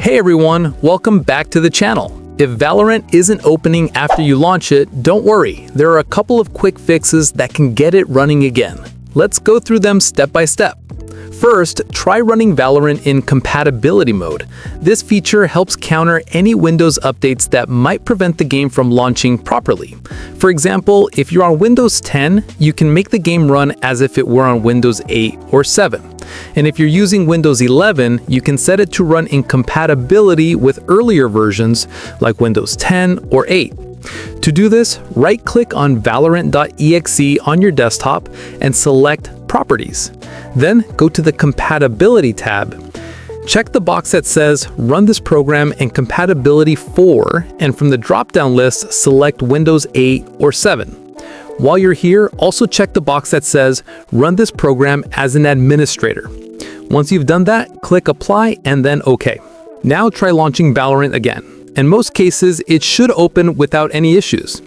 Hey everyone, welcome back to the channel. If Valorant isn't opening after you launch it, don't worry. There are a couple of quick fixes that can get it running again. Let's go through them step by step. First, try running Valorant in compatibility mode. This feature helps counter any Windows updates that might prevent the game from launching properly. For example, if you're on Windows 10, you can make the game run as if it were on Windows 8 or 7. And if you're using Windows 11, you can set it to run in compatibility with earlier versions like Windows 10 or 8. To do this, right-click on Valorant.exe on your desktop and select Properties. Then go to the Compatibility tab. Check the box that says Run this program in Compatibility 4, and from the drop-down list, select Windows 8 or 7. While you're here, also check the box that says Run this program as an administrator. Once you've done that, click Apply and then OK. Now try launching Valorant again. In most cases, it should open without any issues.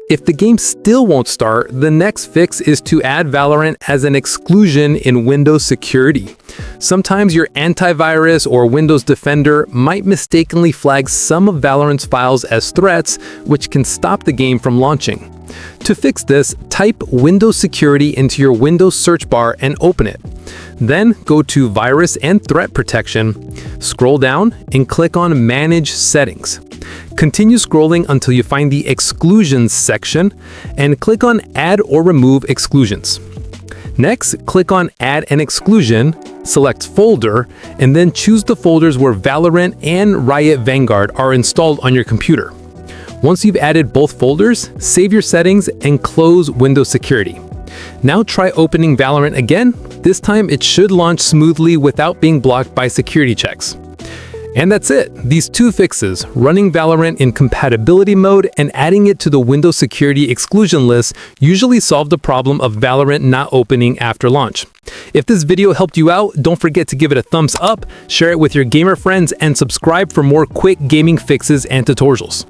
If the game still won't start, the next fix is to add Valorant as an exclusion in Windows security. Sometimes your antivirus or Windows Defender might mistakenly flag some of Valorant's files as threats, which can stop the game from launching. To fix this, type Windows Security into your Windows search bar and open it. Then go to Virus and Threat Protection, scroll down and click on Manage Settings. Continue scrolling until you find the Exclusions section and click on Add or Remove Exclusions. Next, click on Add an Exclusion, select Folder, and then choose the folders where Valorant and Riot Vanguard are installed on your computer. Once you've added both folders, save your settings and close Windows Security. Now try opening Valorant again. This time it should launch smoothly without being blocked by security checks. And that's it. These two fixes, running Valorant in compatibility mode and adding it to the Windows Security exclusion list, usually solve the problem of Valorant not opening after launch. If this video helped you out, don't forget to give it a thumbs up, share it with your gamer friends, and subscribe for more quick gaming fixes and tutorials.